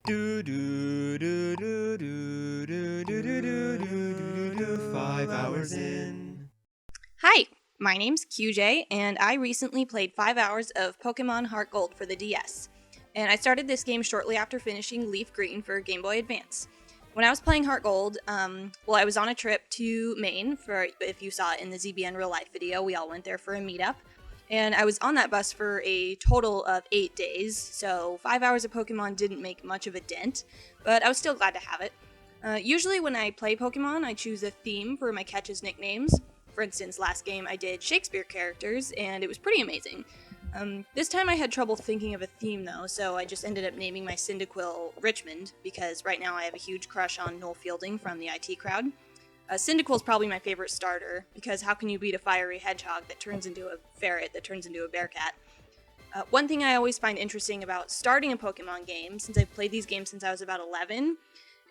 Do do do do do do do do do do do 5 hours in. Hi, my name's QJ, and I recently played 5 hours of Pokémon Heart Gold for the DS. And I started this game shortly after finishing Leaf Green for Game Boy Advance. When I was playing Heart Gold, I was on a trip to Maine, for if you saw it in the ZBN Real Life video, we all went there for a meetup. And I was on that bus for a total of 8 days, so 5 hours of Pokemon didn't make much of a dent, but I was still glad to have it. Usually when I play Pokemon, I choose a theme for my catches nicknames. For instance, last game I did Shakespeare characters, and it was pretty amazing. This time I had trouble thinking of a theme though, so I just ended up naming my Cyndaquil Richmond, because right now I have a huge crush on Noel Fielding from the IT crowd. Cyndaquil's probably my favorite starter, because how can you beat a fiery hedgehog that turns into a ferret that turns into a bearcat? One thing I always find interesting about starting a Pokemon game, since I've played these games since I was about 11,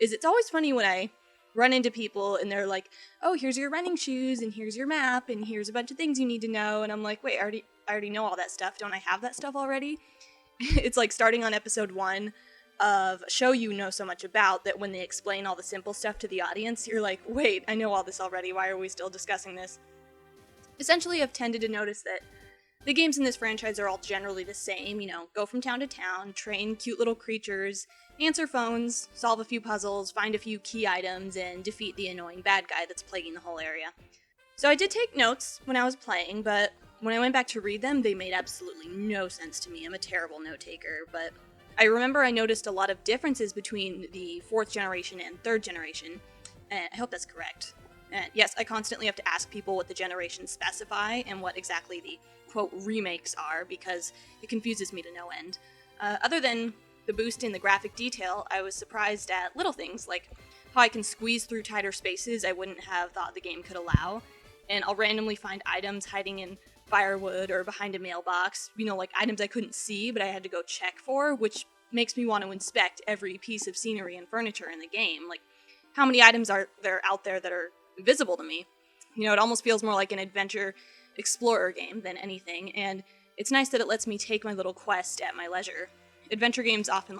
is it's always funny when I run into people and they're like, oh, here's your running shoes, and here's your map, and here's a bunch of things you need to know, and I'm like, wait, I already know all that stuff. Don't I have that stuff already? It's like starting on episode 1 of a show you know so much about that when they explain all the simple stuff to the audience, you're like, wait, I know all this already. Why are we still discussing this? Essentially, I've tended to notice that the games in this franchise are all generally the same, go from town to town, train cute little creatures, answer phones, solve a few puzzles, find a few key items, and defeat the annoying bad guy that's plaguing the whole area. So I did take notes when I was playing, but when I went back to read them, they made absolutely no sense to me. I'm a terrible note taker, but I remember I noticed a lot of differences between the 4th generation and 3rd generation, and I hope that's correct. And yes, I constantly have to ask people what the generations specify and what exactly the quote remakes are, because it confuses me to no end. Other than the boost in the graphic detail, I was surprised at little things like how I can squeeze through tighter spaces I wouldn't have thought the game could allow, and I'll randomly find items hiding in firewood or behind a mailbox, like items I couldn't see but I had to go check for, which makes me want to inspect every piece of scenery and furniture in the game. Like, how many items are there out there that are visible to me? It almost feels more like an adventure explorer game than anything, and it's nice that it lets me take my little quest at my leisure. Adventure games often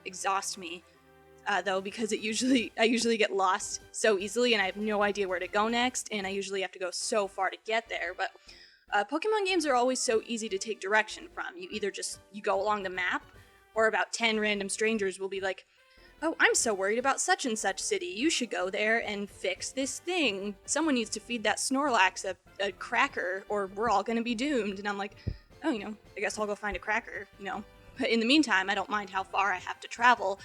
exhaust me, though, because I usually get lost so easily and I have no idea where to go next, and I usually have to go so far to get there. But Pokemon games are always so easy to take direction from. You either you go along the map, or about 10 random strangers will be like, oh, I'm so worried about such and such city. You should go there and fix this thing. Someone needs to feed that Snorlax a cracker, or we're all gonna be doomed. And I'm like, oh, I guess I'll go find a cracker, But in the meantime, I don't mind how far I have to travel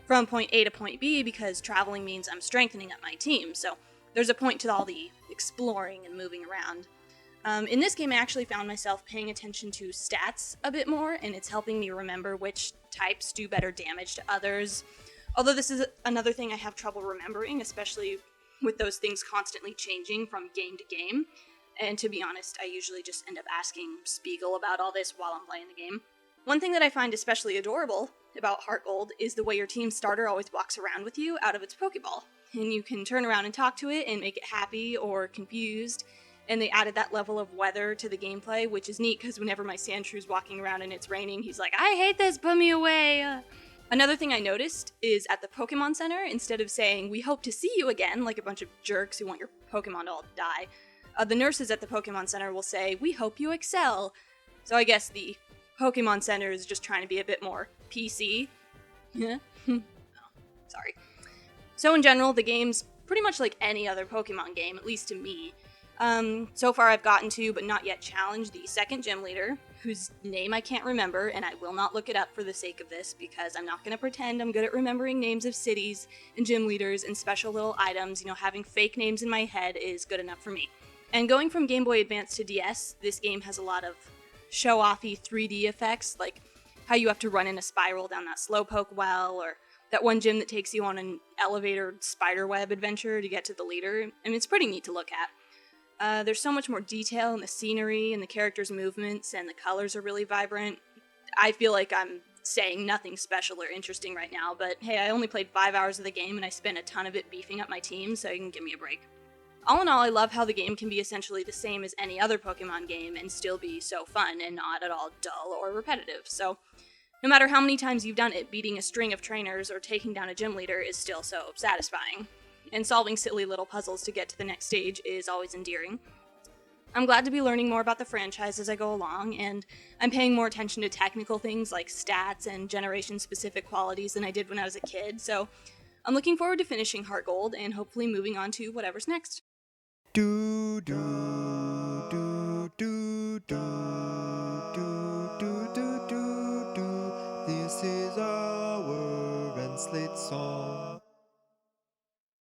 from point A to point B, because traveling means I'm strengthening up my team. So there's a point to all the exploring and moving around. In this game, I actually found myself paying attention to stats a bit more, and it's helping me remember which types do better damage to others. Although this is another thing I have trouble remembering, especially with those things constantly changing from game to game. And to be honest, I usually just end up asking Spiegel about all this while I'm playing the game. One thing that I find especially adorable about Heart Gold is the way your team starter always walks around with you out of its Pokeball. And you can turn around and talk to it and make it happy or confused. And they added that level of weather to the gameplay, which is neat, because whenever my Sandshrews walking around and it's raining, he's like, I hate this, put me away! Another thing I noticed is at the Pokemon Center, instead of saying, we hope to see you again, like a bunch of jerks who want your Pokemon to all die, the nurses at the Pokemon Center will say, we hope you excel. So I guess the Pokemon Center is just trying to be a bit more PC. Yeah. Oh, sorry. So in general, the game's pretty much like any other Pokemon game, at least to me. So far I've gotten to, but not yet challenged, the 2nd gym leader, whose name I can't remember, and I will not look it up for the sake of this, because I'm not going to pretend I'm good at remembering names of cities and gym leaders and special little items. Having fake names in my head is good enough for me. And going from Game Boy Advance to DS, this game has a lot of show-offy 3D effects, like how you have to run in a spiral down that Slowpoke well, or that one gym that takes you on an elevator spiderweb adventure to get to the leader. I mean, it's pretty neat to look at. There's so much more detail in the scenery and the characters' movements, and the colors are really vibrant. I feel like I'm saying nothing special or interesting right now, but hey, I only played 5 hours of the game and I spent a ton of it beefing up my team, so you can give me a break. All in all, I love how the game can be essentially the same as any other Pokemon game and still be so fun and not at all dull or repetitive. So No matter how many times you've done it, beating a string of trainers or taking down a gym leader is still so satisfying. And solving silly little puzzles to get to the next stage is always endearing. I'm glad to be learning more about the franchise as I go along, and I'm paying more attention to technical things like stats and generation specific qualities than I did when I was a kid, so I'm looking forward to finishing Heart Gold and hopefully moving on to whatever's next. Do do do do do.